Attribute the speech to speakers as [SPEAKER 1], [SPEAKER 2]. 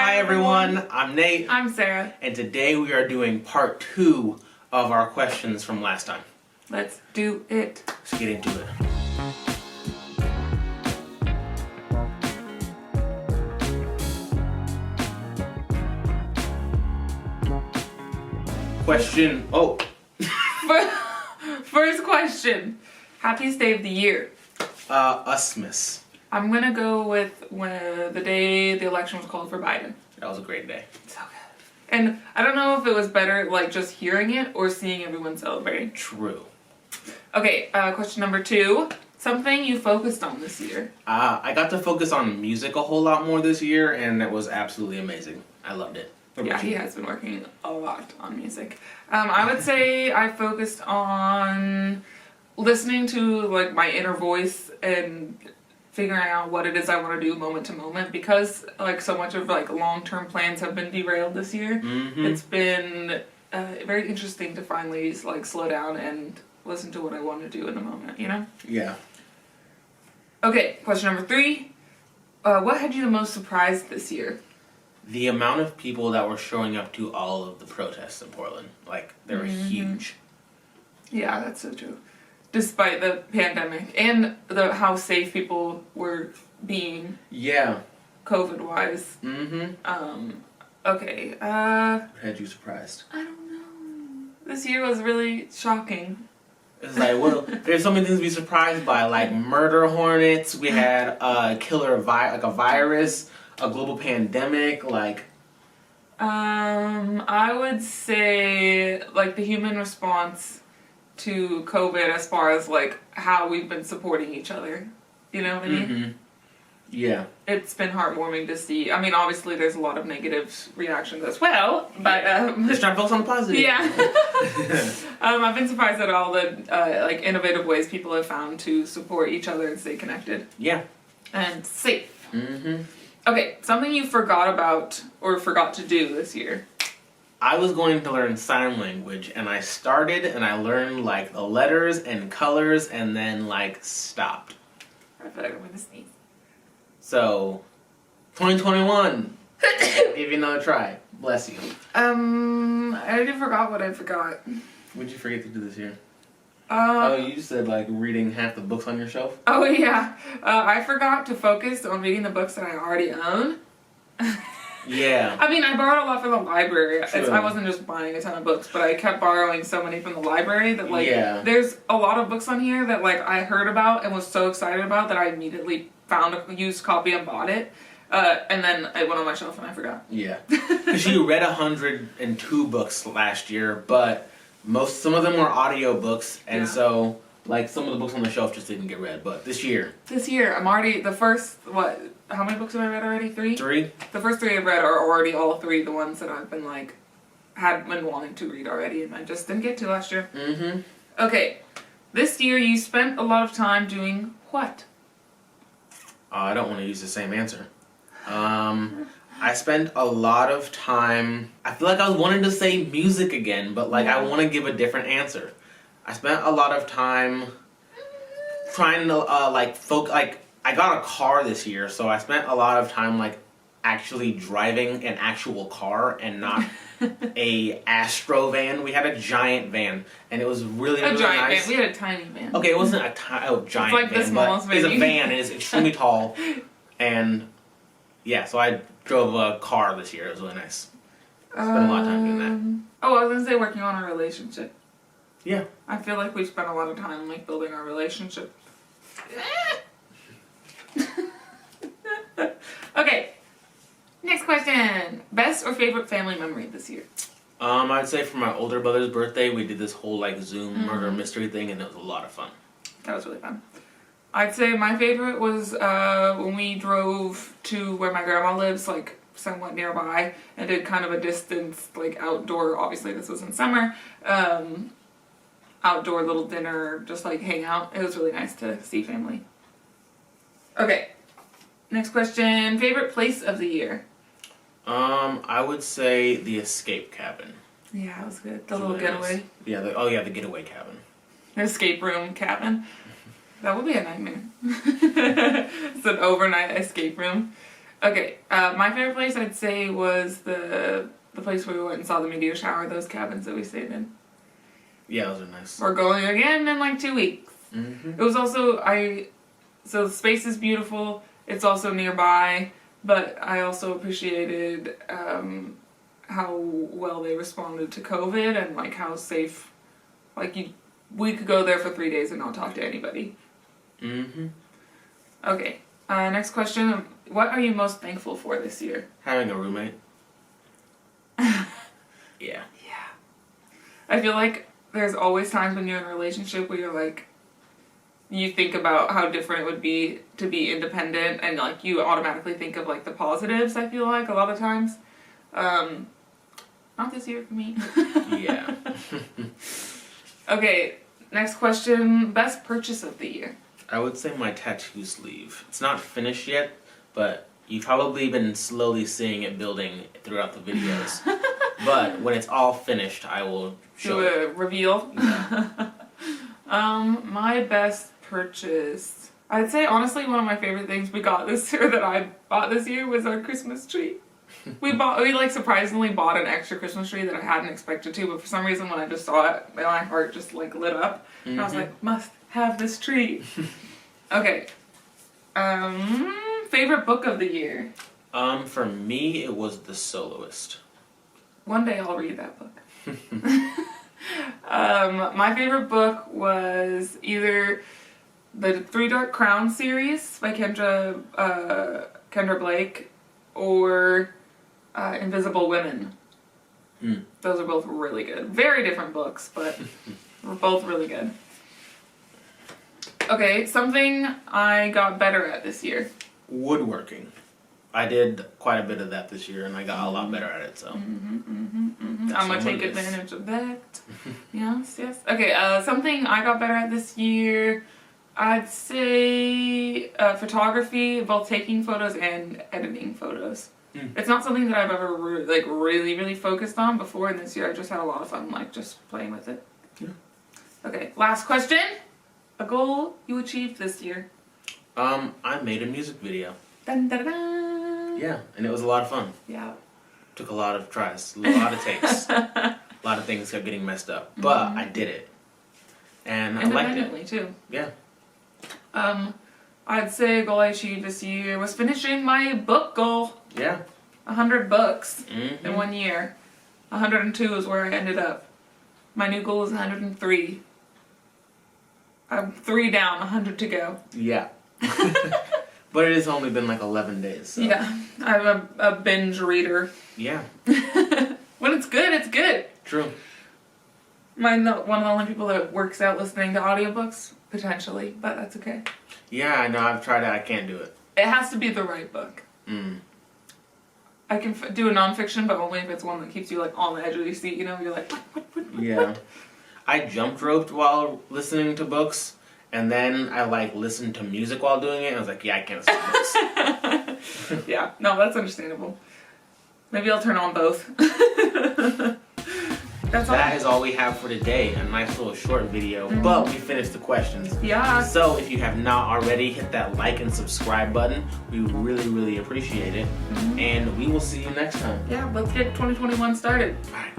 [SPEAKER 1] Hi everyone, I'm Nate.
[SPEAKER 2] I'm Sarah.
[SPEAKER 1] And today we are doing part 2 of our questions from last time.
[SPEAKER 2] Let's do it.
[SPEAKER 1] Let's get into it. Question,
[SPEAKER 2] First question. Happiest day of the year?
[SPEAKER 1] Usmas.
[SPEAKER 2] I'm gonna go with when the day the election was called for Biden.
[SPEAKER 1] That was a great day.
[SPEAKER 2] So good. And I don't know if it was better like just hearing it or seeing everyone celebrating.
[SPEAKER 1] True.
[SPEAKER 2] Okay, question number 2. Something you focused on this year?
[SPEAKER 1] I got to focus on music a whole lot more this year, and it was absolutely amazing. I loved it.
[SPEAKER 2] Yeah, he has been working a lot on music. I would say I focused on listening to like my inner voice and figuring out what it is I want to do moment to moment, because like so much of like long-term plans have been derailed this year.
[SPEAKER 1] Mm-hmm.
[SPEAKER 2] It's been very interesting to finally like slow down and listen to what I want to do in the moment, you know?
[SPEAKER 1] Yeah.
[SPEAKER 2] Okay, question number 3. What had you the most surprised this year?
[SPEAKER 1] The amount of people that were showing up to all of the protests in Portland. Like, they were huge.
[SPEAKER 2] Yeah, that's so true. Despite the pandemic and how safe people were being.
[SPEAKER 1] Yeah.
[SPEAKER 2] COVID-wise.
[SPEAKER 1] Mm-hmm.
[SPEAKER 2] Okay.
[SPEAKER 1] What had you surprised?
[SPEAKER 2] I don't know. This year was really shocking.
[SPEAKER 1] It's like, well, there's so many things to be surprised by, like murder hornets. We had a killer like a virus, a global pandemic, like.
[SPEAKER 2] I would say like the human response to COVID as far as like how we've been supporting each other. You know what I mean?
[SPEAKER 1] Mm-hmm. Yeah.
[SPEAKER 2] It's been heartwarming to see. I mean, obviously there's a lot of negative reactions as well, but
[SPEAKER 1] just trying to focus on the positive.
[SPEAKER 2] Yeah. I've been surprised at all the like innovative ways people have found to support each other and stay connected.
[SPEAKER 1] Yeah.
[SPEAKER 2] And safe.
[SPEAKER 1] Mm-hmm.
[SPEAKER 2] Okay, something you forgot about or forgot to do this year.
[SPEAKER 1] I was going to learn sign language, and I started and I learned like the letters and colors, and then like stopped.
[SPEAKER 2] I feel like I'm gonna sneeze.
[SPEAKER 1] So, 2021. Give you another try. Bless you.
[SPEAKER 2] I already forgot what I forgot.
[SPEAKER 1] What'd you forget to do this year?
[SPEAKER 2] Oh,
[SPEAKER 1] you said like reading half the books on your shelf?
[SPEAKER 2] Oh yeah. I forgot to focus on reading the books that I already own.
[SPEAKER 1] Yeah.
[SPEAKER 2] I mean, I borrowed a lot from the library.
[SPEAKER 1] True.
[SPEAKER 2] I wasn't just buying a ton of books, but I kept borrowing so many from the library that like there's a lot of books on here that like I heard about and was so excited about that I immediately found a used copy and bought it. And then it went on my shelf and I forgot.
[SPEAKER 1] Yeah. Because you read 102 books last year, but some of them were audio books, and so like some of the books on the shelf just didn't get read. But this year, I'm already the first how many books have I read already? 3? 3. The first 3 I've read are already all 3 the ones that I've been like had been wanting to read already, and I just didn't get to last year. Mm-hmm.
[SPEAKER 2] Okay, this year you spent a lot of time doing what?
[SPEAKER 1] I don't want to use the same answer. I spent a lot of time. I feel like I was wanting to say music again, but like I want to give a different answer. I spent a lot of time trying to I got a car this year, so I spent a lot of time like actually driving an actual car and not a Astro van. We had a giant van, and it was really
[SPEAKER 2] a giant
[SPEAKER 1] nice.
[SPEAKER 2] van. We had a tiny van.
[SPEAKER 1] Okay, it wasn't a giant van.
[SPEAKER 2] It's like the smallest van.
[SPEAKER 1] It's a van, and it's extremely tall, and yeah, so I drove a car this year. It was really nice. Spent a lot of time doing that.
[SPEAKER 2] Oh, I was gonna say working on our relationship.
[SPEAKER 1] Yeah.
[SPEAKER 2] I feel like we spent a lot of time like building our relationship. Okay. Next question. Best or favorite family memory this year?
[SPEAKER 1] I'd say for my older brother's birthday, we did this whole like Zoom murder mystery thing, and it was a lot of fun.
[SPEAKER 2] That was really fun. I'd say my favorite was when we drove to where my grandma lives, like somewhat nearby, and did kind of a distance, like outdoor, obviously this was in summer, outdoor little dinner, just like hang out. It was really nice to see family. Okay, next question. Favorite place of the year?
[SPEAKER 1] I would say the escape cabin.
[SPEAKER 2] Yeah, it was good. The little getaway.
[SPEAKER 1] Nice. Yeah, the getaway cabin.
[SPEAKER 2] An escape room cabin. That would be a nightmare. It's an overnight escape room. Okay, my favorite place I'd say was the place where we went and saw the meteor shower, those cabins that we stayed in.
[SPEAKER 1] Yeah, those are nice.
[SPEAKER 2] We're going again in like 2 weeks.
[SPEAKER 1] Mm-hmm.
[SPEAKER 2] It was also, so the space is beautiful, it's also nearby, but I also appreciated how well they responded to COVID and like how safe, like we could go there for 3 days and not talk to anybody.
[SPEAKER 1] Mm-hmm.
[SPEAKER 2] Okay, next question. What are you most thankful for this year?
[SPEAKER 1] Having a roommate. Yeah.
[SPEAKER 2] Yeah. I feel like there's always times when you're in a relationship where you're like, you think about how different it would be to be independent and like you automatically think of like the positives, I feel like a lot of times. Not this year for me.
[SPEAKER 1] Yeah.
[SPEAKER 2] Okay, next question. Best purchase of the year?
[SPEAKER 1] I would say my tattoo sleeve. It's not finished yet, but you've probably been slowly seeing it building throughout the videos. But when it's all finished, I will show
[SPEAKER 2] Do
[SPEAKER 1] it.
[SPEAKER 2] a reveal.
[SPEAKER 1] Yeah.
[SPEAKER 2] My best purchase. I'd say honestly one of my favorite things we got this year that I bought this year was our Christmas tree. We like surprisingly bought an extra Christmas tree that I hadn't expected to, but for some reason when I just saw it, my heart just like lit up.
[SPEAKER 1] Mm-hmm.
[SPEAKER 2] And I was like, must have this tree. Okay. Favorite book of the year?
[SPEAKER 1] For me, it was The Soloist.
[SPEAKER 2] One day I'll read that book. My favorite book was either the Three Dark Crowns series by Kendra Blake or Invisible Women.
[SPEAKER 1] Mm.
[SPEAKER 2] Those are both really good. Very different books, but we're both really good. Okay, something I got better at this year.
[SPEAKER 1] Woodworking. I did quite a bit of that this year, and I got a lot better at it, so.
[SPEAKER 2] I'm gonna take
[SPEAKER 1] Someone is.
[SPEAKER 2] advantage of that. Yes. Okay, something I got better at this year, I'd say photography, both taking photos and editing photos. It's not something that I've ever really focused on before, and this year I just had a lot of fun, like just playing with it.
[SPEAKER 1] Yeah.
[SPEAKER 2] Okay, last question. A goal you achieved this year?
[SPEAKER 1] I made a music video.
[SPEAKER 2] Dun, dun, dun, dun.
[SPEAKER 1] Yeah, and it was a lot of fun.
[SPEAKER 2] Yeah.
[SPEAKER 1] Took a lot of tries, a lot of takes. A lot of things kept getting messed up, but I did it. And I liked it.
[SPEAKER 2] Independently too.
[SPEAKER 1] Yeah.
[SPEAKER 2] I'd say a goal I achieved this year was finishing my book goal.
[SPEAKER 1] Yeah.
[SPEAKER 2] 100 books
[SPEAKER 1] Mm-hmm.
[SPEAKER 2] in 1 year. 102 is where I ended up. My new goal is 103. I'm 3 down, 100 to go.
[SPEAKER 1] Yeah. But it has only been like 11 days. So.
[SPEAKER 2] Yeah, I'm a binge reader.
[SPEAKER 1] Yeah.
[SPEAKER 2] When it's good, it's good.
[SPEAKER 1] True.
[SPEAKER 2] One of the only people that works out listening to audiobooks, potentially, but that's okay.
[SPEAKER 1] Yeah, I know. I've tried it. I can't do it.
[SPEAKER 2] It has to be the right book.
[SPEAKER 1] Mm.
[SPEAKER 2] I can do a nonfiction, but only if it's one that keeps you like on the edge of your seat. You know, you're like, what?
[SPEAKER 1] Yeah. I jump roped while listening to books, and then I like listened to music while doing it, and I was like, yeah, I can't listen to this.
[SPEAKER 2] Yeah, no, that's understandable. Maybe I'll turn on both. That's all.
[SPEAKER 1] That is all we have for today. A nice little short video, but we finished the questions.
[SPEAKER 2] Yeah.
[SPEAKER 1] So if you have not already, hit that like and subscribe button. We really appreciate it. And we will see you next time.
[SPEAKER 2] Yeah, let's get 2021 started.
[SPEAKER 1] Bye.